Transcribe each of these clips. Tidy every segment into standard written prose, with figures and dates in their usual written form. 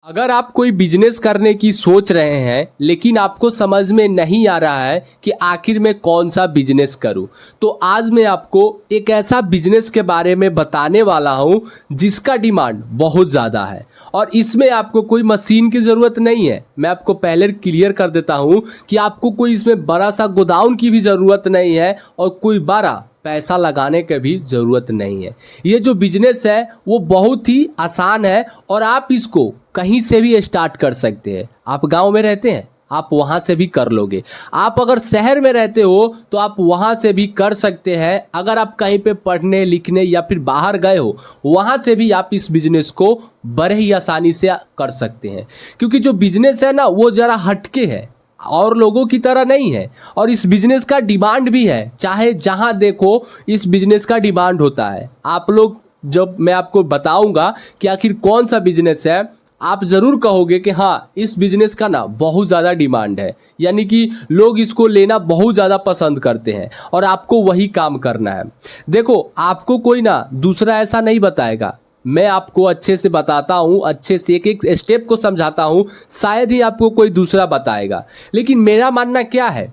अगर आप कोई बिजनेस करने की सोच रहे हैं लेकिन आपको समझ में नहीं आ रहा है कि आखिर मैं कौन सा बिजनेस करूं, तो आज मैं आपको एक ऐसा बिजनेस के बारे में बताने वाला हूं जिसका डिमांड बहुत ज़्यादा है और इसमें आपको कोई मशीन की ज़रूरत नहीं है। मैं आपको पहले क्लियर कर देता हूं कि आपको कोई इसमें बड़ा सा गोदाउन की भी ज़रूरत नहीं है और कोई बड़ा पैसा लगाने की भी ज़रूरत नहीं है। ये जो बिजनेस है वो बहुत ही आसान है और आप इसको कहीं से भी स्टार्ट कर सकते हैं। आप गांव में रहते हैं, आप वहां से भी कर लोगे। आप अगर शहर में रहते हो तो आप वहां से भी कर सकते हैं। अगर आप कहीं पे पढ़ने लिखने या फिर बाहर गए हो, वहां से भी आप इस बिजनेस को बड़े ही आसानी से कर सकते हैं, क्योंकि जो बिजनेस है ना वो ज़रा हटके है और लोगों की तरह नहीं है और इस बिजनेस का डिमांड भी है। चाहे जहां देखो इस बिजनेस का डिमांड होता है। आप लोग जब मैं आपको बताऊंगा कि आखिर कौन सा बिजनेस है, आप ज़रूर कहोगे कि हाँ इस बिजनेस का ना बहुत ज़्यादा डिमांड है, यानी कि लोग इसको लेना बहुत ज़्यादा पसंद करते हैं और आपको वही काम करना है। देखो, आपको कोई ना दूसरा ऐसा नहीं बताएगा, मैं आपको अच्छे से बताता हूँ, अच्छे से एक एक स्टेप को समझाता हूँ, शायद ही आपको कोई दूसरा बताएगा। लेकिन मेरा मानना क्या है,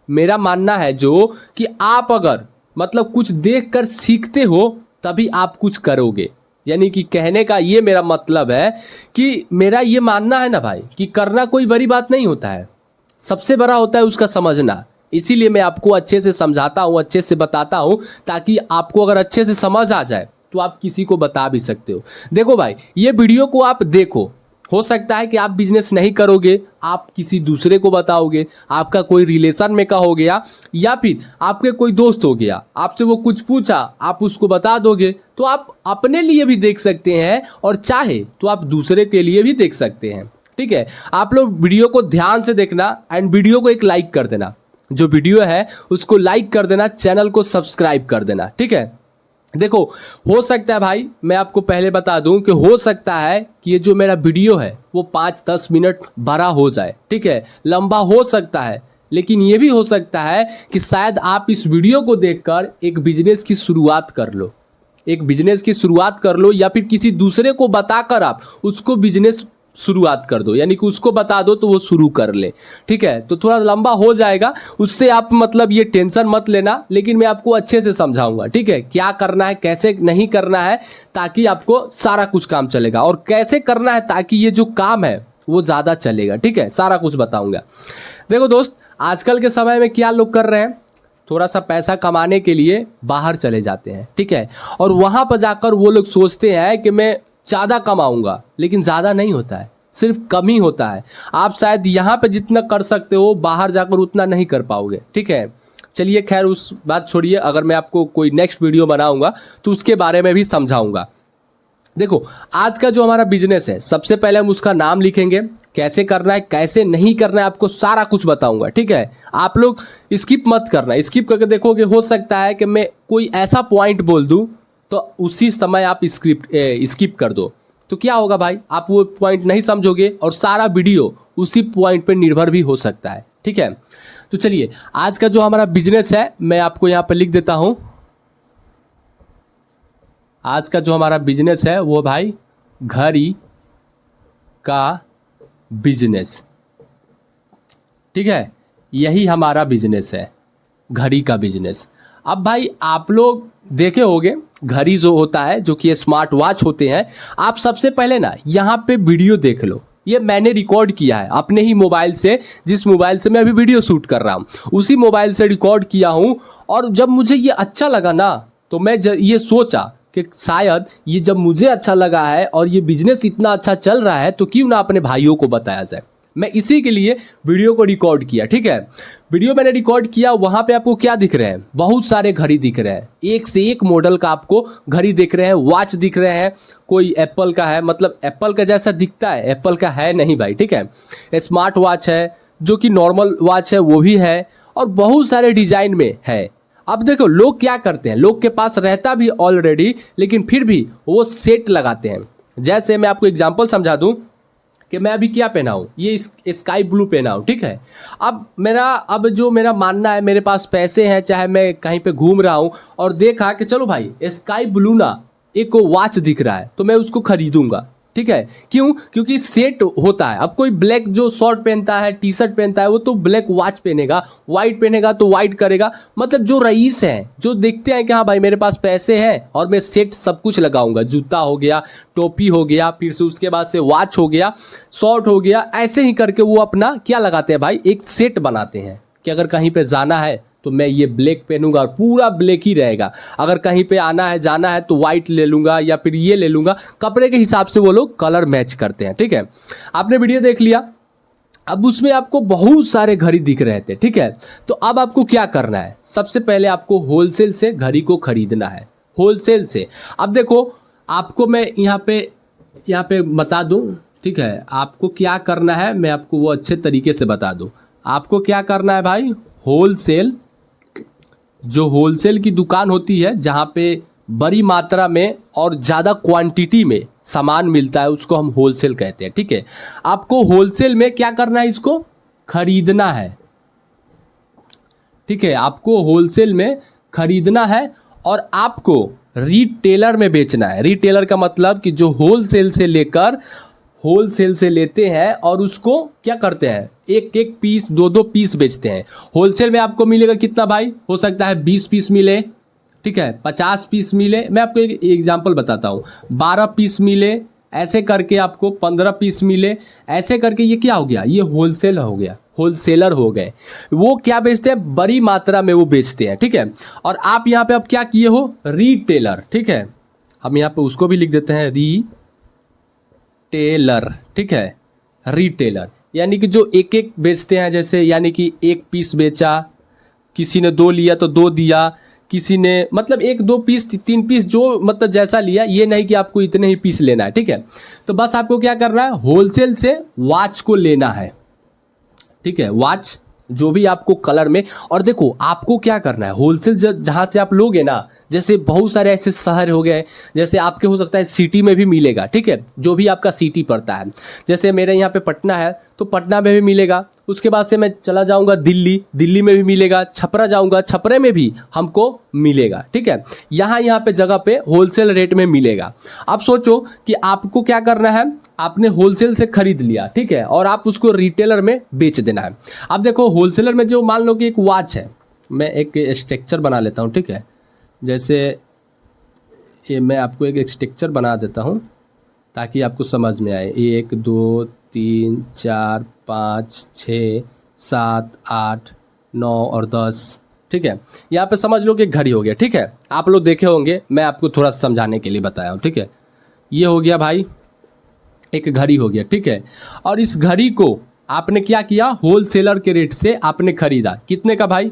मेरा मानना है जो कि आप अगर मतलब कुछ देख कर सीखते हो तभी आप कुछ करोगे। यानी कि कहने का ये मेरा मतलब है कि मेरा ये मानना है ना भाई कि करना कोई बड़ी बात नहीं होता है, सबसे बड़ा होता है उसका समझना। इसीलिए मैं आपको अच्छे से समझाता हूँ, अच्छे से बताता हूँ, ताकि आपको अगर अच्छे से समझ आ जाए तो आप किसी को बता भी सकते हो। देखो भाई, ये वीडियो को आप देखो, हो सकता है कि आप बिजनेस नहीं करोगे, आप किसी दूसरे को बताओगे, आपका कोई रिलेशन में का हो गया या फिर आपके कोई दोस्त हो गया, आपसे वो कुछ पूछा, आप उसको बता दोगे, तो आप अपने लिए भी देख सकते हैं और चाहे तो आप दूसरे के लिए भी देख सकते हैं। ठीक है, आप लोग वीडियो को ध्यान से देखना एंड वीडियो को एक लाइक कर देना, जो वीडियो है उसको लाइक कर देना, चैनल को सब्सक्राइब कर देना। ठीक है, देखो, हो सकता है भाई, मैं आपको पहले बता दूं कि हो सकता है कि ये जो मेरा वीडियो है वो 5-10 मिनट बड़ा हो जाए, ठीक है, लंबा हो सकता है, लेकिन ये भी हो सकता है कि शायद आप इस वीडियो को देखकर एक बिजनेस की शुरुआत कर लो, या फिर किसी दूसरे को बताकर आप उसको बिजनेस शुरुआत कर दो, यानी कि उसको बता दो तो वो शुरू कर ले। ठीक है, तो थोड़ा लंबा हो जाएगा, उससे आप मतलब ये टेंशन मत लेना, लेकिन मैं आपको अच्छे से समझाऊंगा। ठीक है, क्या करना है कैसे नहीं करना है, ताकि आपको सारा कुछ काम चलेगा, और कैसे करना है ताकि ये जो काम है वो ज़्यादा चलेगा। ठीक है, सारा कुछ बताऊंगा। देखो दोस्त, आजकल के समय में क्या लोग कर रहे हैं, थोड़ा सा पैसा कमाने के लिए बाहर चले जाते हैं। ठीक है, और वहाँ पर जाकर वो लोग सोचते हैं कि मैं ज़्यादा कमाऊंगा, लेकिन ज़्यादा नहीं होता है, सिर्फ कम ही होता है। आप शायद यहाँ पे जितना कर सकते हो बाहर जाकर उतना नहीं कर पाओगे। ठीक है, चलिए खैर उस बात छोड़िए, अगर मैं आपको कोई नेक्स्ट वीडियो बनाऊंगा तो उसके बारे में भी समझाऊंगा। देखो, आज का जो हमारा बिजनेस है, सबसे पहले हम उसका नाम लिखेंगे, कैसे करना है कैसे नहीं करना है आपको सारा कुछ बताऊंगा। ठीक है, आप लोग स्किप मत करना, स्किप करके देखोगे, हो सकता है कि मैं कोई ऐसा पॉइंट बोल दूं तो उसी समय आप स्किप कर दो, तो क्या होगा भाई, आप वो पॉइंट नहीं समझोगे और सारा वीडियो उसी पॉइंट पर निर्भर भी हो सकता है। ठीक है, तो चलिए आज का जो हमारा बिजनेस है मैं आपको यहाँ पर लिख देता हूँ। आज का जो हमारा बिजनेस है वो भाई घड़ी का बिजनेस। ठीक है, यही हमारा बिजनेस है, घड़ी का बिजनेस। अब भाई आप लोग देखे होंगे घड़ी जो होता है, जो कि स्मार्ट वॉच होते हैं, आप सबसे पहले ना यहाँ पे वीडियो देख लो। ये मैंने रिकॉर्ड किया है अपने ही मोबाइल से, जिस मोबाइल से मैं अभी वीडियो शूट कर रहा हूँ उसी मोबाइल से रिकॉर्ड किया हूँ। और जब मुझे ये अच्छा लगा ना, तो मैं ये सोचा कि शायद ये जब मुझे अच्छा लगा है और ये बिजनेस इतना अच्छा चल रहा है तो क्यों ना अपने भाइयों को बताया जाए। मैं इसी के लिए वीडियो को रिकॉर्ड किया। ठीक है, वीडियो मैंने रिकॉर्ड किया, वहाँ पे आपको क्या दिख रहे हैं, बहुत सारे घड़ी दिख रहे हैं, एक से एक मॉडल का आपको घड़ी दिख रहे हैं, वॉच दिख रहे हैं। कोई एप्पल का है, मतलब एप्पल का जैसा दिखता है, एप्पल का है नहीं भाई। ठीक है, स्मार्ट वॉच है, जो कि नॉर्मल वॉच है वो भी है, और बहुत सारे डिजाइन में है। अब देखो लोग क्या करते हैं, लोग के पास रहता भी ऑलरेडी, लेकिन फिर भी वो सेट लगाते हैं। जैसे मैं आपको एग्जांपल समझा दूं कि मैं अभी क्या पहना हूँ, ये स्काई ब्लू पहना हूँ। ठीक है, अब जो मेरा मानना है, मेरे पास पैसे हैं, चाहे मैं कहीं पे घूम रहा हूँ और देखा कि चलो भाई स्काई ब्लू ना एक वॉच दिख रहा है तो मैं उसको खरीदूंगा। ठीक है। क्यों? क्योंकि सेट होता है। अब कोई ब्लैक जो शर्ट पहनता है, टी शर्ट पहनता है, वो तो ब्लैक वॉच पहनेगा, वाइट पहनेगा तो वाइट करेगा। मतलब जो रईस हैं, जो देखते हैं कि हाँ भाई मेरे पास पैसे हैं और मैं सेट सब कुछ लगाऊंगा, जूता हो गया, टोपी हो गया, फिर से उसके बाद से वॉच हो गया, शर्ट हो गया, ऐसे ही करके वो अपना क्या लगाते हैं भाई, एक सेट बनाते हैं कि अगर कहीं पे जाना है तो मैं ये ब्लैक पहनूंगा और पूरा ब्लैक ही रहेगा, अगर कहीं पे आना है जाना है तो वाइट ले लूंगा या फिर ये ले लूंगा। कपड़े के हिसाब से वो लोग कलर मैच करते हैं। ठीक है, आपने वीडियो देख लिया। अब उसमें आपको बहुत सारे घड़ी दिख रहे थे। ठीक है, तो अब आपको क्या करना है, सबसे पहले आपको होलसेल से घड़ी को खरीदना है, होलसेल से। अब देखो आपको मैं यहाँ पे बता दूँ। ठीक है, आपको क्या करना है मैं आपको वो अच्छे तरीके से बता दूँ। आपको क्या करना है भाई, होलसेल, जो होलसेल की दुकान होती है जहाँ पे बड़ी मात्रा में और ज़्यादा क्वांटिटी में सामान मिलता है, उसको हम होलसेल कहते हैं। ठीक है, आपको होलसेल में क्या करना है, इसको खरीदना है। ठीक है, आपको होलसेल में खरीदना है और आपको रिटेलर में बेचना है। रिटेलर का मतलब कि जो होलसेल से लेते हैं और उसको क्या करते हैं, एक एक पीस, दो दो पीस बेचते हैं। होलसेल में आपको मिलेगा कितना भाई, हो सकता है 20 पीस मिले, ठीक है, 50 पीस मिले। मैं आपको एक एग्जांपल बताता हूँ, 12 पीस मिले, ऐसे करके आपको 15 पीस मिले, ऐसे करके ये क्या हो गया, ये होलसेल हो गया, होलसेलर हो गए। वो क्या बेचते हैं, बड़ी मात्रा में वो बेचते हैं। ठीक है, और आप यहाँ पे अब क्या किए हो, रिटेलर। ठीक है, हम यहाँ पे उसको भी लिख देते हैं, टेलर। ठीक है, रिटेलर यानी कि जो एक एक बेचते हैं, जैसे यानी कि एक पीस बेचा, किसी ने 2 लिया तो 2 दिया, किसी ने मतलब 1 2 पीस 3 पीस, जो मतलब जैसा लिया, ये नहीं कि आपको इतने ही पीस लेना है। ठीक है, तो बस आपको क्या करना है, होलसेल से वॉच को लेना है। ठीक है, वॉच जो भी आपको कलर में, और देखो आपको क्या करना है, होलसेल जहाँ से आप लोगे ना, जैसे बहुत सारे ऐसे शहर हो गए, जैसे आपके हो सकता है सिटी में भी मिलेगा। ठीक है, जो भी आपका सिटी पड़ता है, जैसे मेरे यहाँ पे पटना है तो पटना में भी मिलेगा। उसके बाद से मैं चला जाऊँगा दिल्ली में भी मिलेगा, छपरा जाऊँगा, छपरे में भी हमको मिलेगा। ठीक है, यहाँ पे जगह पे होलसेल रेट में मिलेगा। आप सोचो कि आपको क्या करना है, आपने होलसेल से खरीद लिया, ठीक है, और आप उसको रिटेलर में बेच देना है। अब देखो होलसेलर में जो मान लो कि एक वॉच है, मैं एक स्ट्रक्चर बना लेता हूँ। ठीक है, जैसे ये मैं आपको एक स्ट्रक्चर बना देता हूँ ताकि आपको समझ में आए। 1 2 3 4 5 6 7 8 9 और 10। ठीक है, यहाँ पे समझ लो कि घड़ी हो गया। ठीक है, आप लोग देखे होंगे, मैं आपको थोड़ा समझाने के लिए बताया हूँ। ठीक है, ये हो गया भाई, एक घड़ी हो गया। ठीक है, और इस घड़ी को आपने क्या किया, होलसेलर के रेट से आपने खरीदा, कितने का भाई,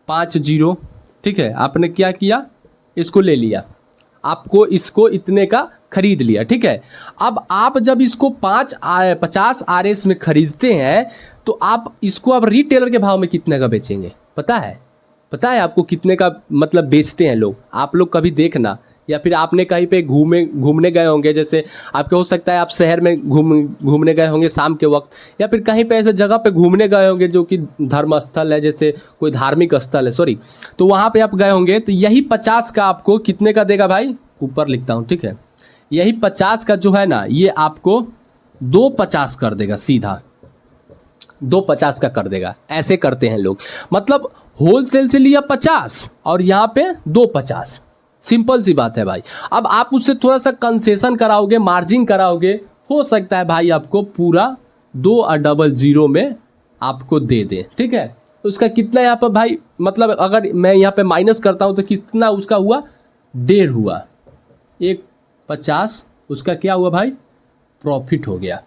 50। ठीक है, आपने क्या किया, इसको ले लिया, आपको इसको इतने का खरीद लिया। ठीक है, अब आप जब इसको 50 RS में खरीदते हैं तो आप इसको अब रिटेलर के भाव में कितने का बेचेंगे, पता है आपको कितने का मतलब बेचते हैं लोग। आप लोग कभी देखना, या फिर आपने कहीं पे घूमने गए होंगे, जैसे आपके हो सकता है आप शहर में घूमने गए होंगे शाम के वक्त, या फिर कहीं पे ऐसे जगह पे घूमने गए होंगे जो कि धर्म स्थल है, जैसे कोई धार्मिक स्थल है, सॉरी, तो वहाँ पे आप गए होंगे, तो यही 50 का आपको कितने का देगा भाई, ऊपर लिखता हूँ। ठीक है, यही 50 का जो है ना, ये आपको 250 कर देगा, सीधा 250 का कर देगा। ऐसे करते हैं लोग, मतलब होलसेल से लिया 50 और यहाँ पे 250, सिंपल सी बात है भाई। अब आप उससे थोड़ा सा कंसेशन कराओगे, मार्जिन कराओगे, हो सकता है भाई आपको पूरा 200 में आपको दे दे। ठीक है, उसका कितना यहाँ पर भाई, मतलब अगर मैं यहाँ पे माइनस करता हूँ तो कितना उसका हुआ, 1.5 हुआ, 150 उसका क्या हुआ भाई, प्रॉफिट हो गया।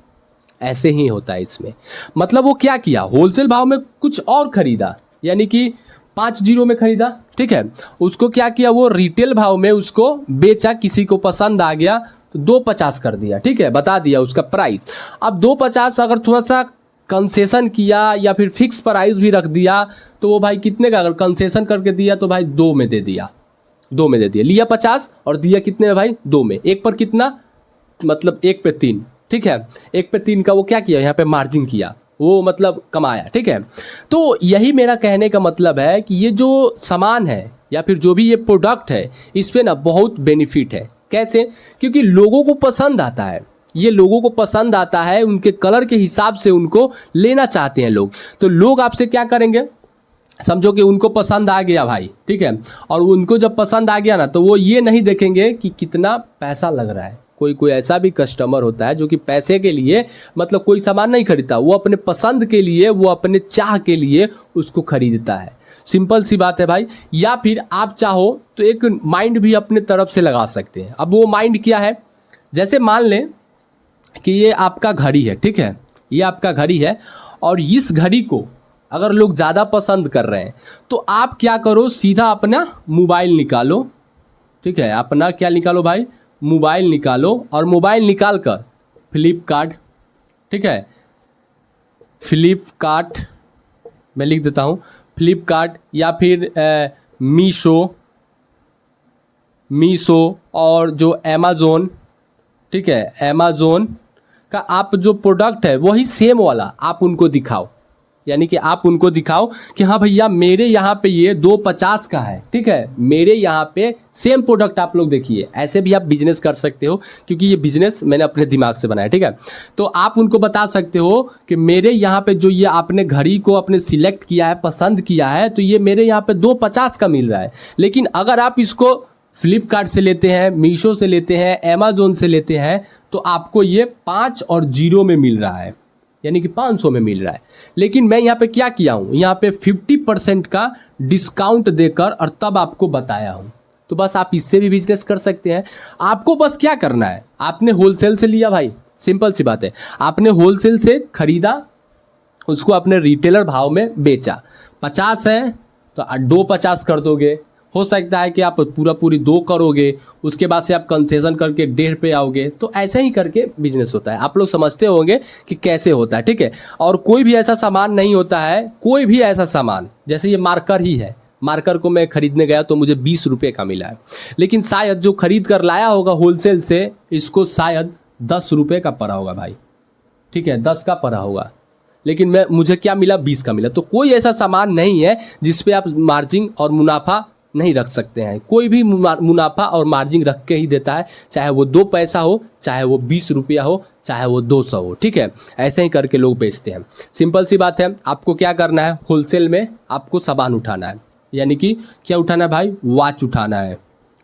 ऐसे ही होता है इसमें, मतलब वो क्या किया, होलसेल भाव में कुछ और खरीदा, यानी कि 50 में खरीदा। ठीक है, उसको क्या किया, वो रिटेल भाव में उसको बेचा, किसी को पसंद आ गया तो 250 कर दिया। ठीक है, बता दिया उसका प्राइस। अब 250 अगर थोड़ा सा कंसेशन किया या फिर फिक्स प्राइस भी रख दिया तो वो भाई कितने का, अगर कंसेशन करके दिया तो भाई 2 में दे दिया, लिया 50 और दिया कितने में भाई, 2 में। 1 पर कितना, मतलब 1 पे 3। ठीक है, 1 पे 3 का वो क्या किया, यहाँ पे मार्जिन किया, वो मतलब कमाया। ठीक है, तो यही मेरा कहने का मतलब है कि ये जो सामान है या फिर जो भी ये प्रोडक्ट है, इस पे ना बहुत बेनिफिट है। कैसे, क्योंकि लोगों को पसंद आता है। ये लोगों को पसंद आता है, उनके कलर के हिसाब से उनको लेना चाहते हैं लोग। तो लोग आपसे क्या करेंगे, समझो कि उनको पसंद आ गया भाई, ठीक है, और उनको जब पसंद आ गया ना तो वो ये नहीं देखेंगे कि कितना पैसा लग रहा है। कोई ऐसा भी कस्टमर होता है जो कि पैसे के लिए मतलब कोई सामान नहीं खरीदता, वो अपने पसंद के लिए, वो अपने चाह के लिए उसको खरीदता है। सिंपल सी बात है भाई। या फिर आप चाहो तो एक माइंड भी अपने तरफ से लगा सकते हैं। अब वो माइंड क्या है, जैसे मान लें कि ये आपका घड़ी है, ठीक है, ये आपका घड़ी है और इस घड़ी को अगर लोग ज़्यादा पसंद कर रहे हैं तो आप क्या करो, सीधा अपना मोबाइल निकालो, ठीक है, अपना क्या निकालो भाई, मोबाइल निकालो और मोबाइल निकाल कर फ्लिपकार्ट, ठीक है, फ्लिपकार्ट मैं लिख देता हूँ, फ्लिपकार्ट या फिर मीशो और जो अमेज़ोन, ठीक है, अमेज़ोन का आप जो प्रोडक्ट है वही सेम वाला आप उनको दिखाओ। यानी कि आप उनको दिखाओ कि हाँ भैया मेरे यहाँ पे ये 250 का है, ठीक है, मेरे यहाँ पे सेम प्रोडक्ट आप लोग देखिए। ऐसे भी आप बिजनेस कर सकते हो, क्योंकि ये बिजनेस मैंने अपने दिमाग से बनाया, ठीक है। तो आप उनको बता सकते हो कि मेरे यहाँ पे जो ये आपने घड़ी को आपने सिलेक्ट किया है, पसंद किया है, तो ये मेरे यहाँ पे 250 का मिल रहा है। लेकिन अगर आप इसको फ्लिपकार्ट से लेते हैं, मीशो से लेते हैं, अमेज़ोन से लेते हैं, तो आपको ये 5 और 0 में मिल रहा है, यानी कि 500 में मिल रहा है। लेकिन मैं यहाँ पे क्या किया हूँ, यहाँ पे 50% का डिस्काउंट देकर और तब आपको बताया हूँ। तो बस आप इससे भी बिजनेस कर सकते हैं। आपको बस क्या करना है, आपने होलसेल से लिया भाई, सिंपल सी बात है, आपने होलसेल से खरीदा, उसको अपने रिटेलर भाव में बेचा। 50 है तो 250 कर दोगे, हो सकता है कि आप पूरी 2 करोगे, उसके बाद से आप कंसेशन करके 1.5 पे आओगे। तो ऐसे ही करके बिजनेस होता है। आप लोग समझते होंगे कि कैसे होता है, ठीक है। और कोई भी ऐसा सामान नहीं होता है, कोई भी ऐसा सामान, जैसे ये मार्कर ही है, मार्कर को मैं खरीदने गया तो मुझे 20 रुपये का मिला है, लेकिन शायद जो खरीद कर लाया होगा होलसेल से, इसको शायद 10 रुपये का पड़ा होगा भाई, ठीक है, 10 का पड़ा होगा, लेकिन मुझे क्या मिला, 20 का मिला। तो कोई ऐसा सामान नहीं है जिस पे आप मार्जिन और मुनाफा नहीं रख सकते हैं। कोई भी मुनाफा और मार्जिन रख के ही देता है, चाहे वो 2 पैसा हो, चाहे वो 20 रुपया हो, चाहे वो 200 हो, ठीक है। ऐसे ही करके लोग बेचते हैं। सिंपल सी बात है। आपको क्या करना है, होलसेल में आपको सामान उठाना है, यानी कि क्या उठाना है भाई, वॉच उठाना है,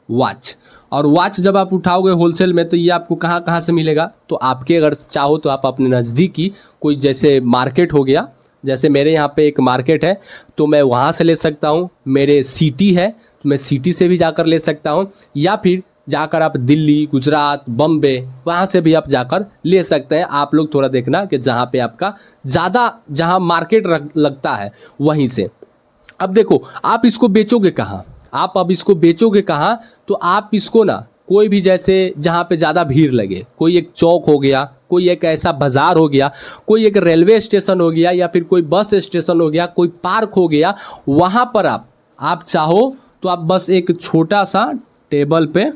वॉच। और वॉच जब आप उठाओगे होलसेल में तो ये आपको कहाँ कहाँ से मिलेगा, तो आपके अगर चाहो तो आप अपने नज़दीकी कोई जैसे मार्केट हो गया, जैसे मेरे यहाँ पे एक मार्केट है तो मैं वहाँ से ले सकता हूँ, मेरे सिटी है तो मैं सिटी से भी जाकर ले सकता हूँ, या फिर जाकर आप दिल्ली, गुजरात, बम्बे, वहाँ से भी आप जाकर ले सकते हैं। आप लोग थोड़ा देखना कि जहाँ पे आपका ज़्यादा जहाँ मार्केट लगता है वहीं से। अब देखो आप इसको बेचोगे कहाँ, आप अब इसको बेचोगे कहाँ, तो आप इसको ना कोई भी जैसे जहाँ पे ज़्यादा भीड़ लगे, कोई एक चौक हो गया, कोई एक ऐसा बाज़ार हो गया, कोई एक रेलवे स्टेशन हो गया, या फिर कोई बस स्टेशन हो गया, कोई पार्क हो गया, वहाँ पर आप चाहो तो आप बस एक छोटा सा टेबल पे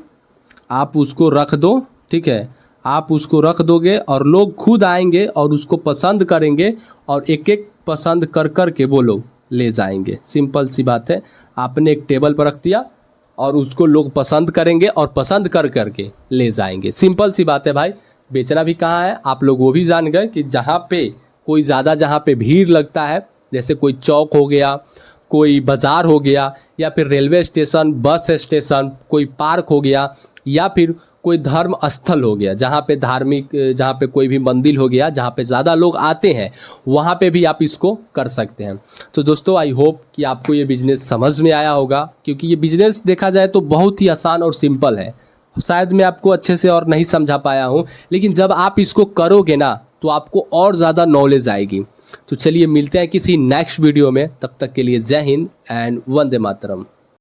आप उसको रख दो, ठीक है, आप उसको रख दोगे और लोग खुद आएंगे और उसको पसंद करेंगे और एक एक पसंद कर के वो लोग ले जाएंगे। सिंपल सी बात है। आपने एक टेबल पर रख दिया और उसको लोग पसंद करेंगे और पसंद कर के ले जाएंगे। सिंपल सी बात है भाई। बेचना भी कहाँ है, आप लोग वो भी जान गए कि जहाँ पे कोई ज़्यादा, जहाँ पे भीड़ लगता है, जैसे कोई चौक हो गया, कोई बाज़ार हो गया, या फिर रेलवे स्टेशन, बस स्टेशन, कोई पार्क हो गया, या फिर कोई धर्म स्थल हो गया, जहाँ पे धार्मिक, जहाँ पे कोई भी मंदिर हो गया, जहाँ पे ज़्यादा लोग आते हैं, वहाँ पे भी आप इसको कर सकते हैं। तो दोस्तों आई होप कि आपको ये बिज़नेस समझ में आया होगा, क्योंकि ये बिज़नेस देखा जाए तो बहुत ही आसान और सिंपल है। शायद मैं आपको अच्छे से और नहीं समझा पाया हूँ, लेकिन जब आप इसको करोगे ना तो आपको और ज़्यादा नॉलेज आएगी। तो चलिए मिलते हैं किसी नेक्स्ट वीडियो में, तब तक के लिए जय हिंद एंड वंदे मातरम।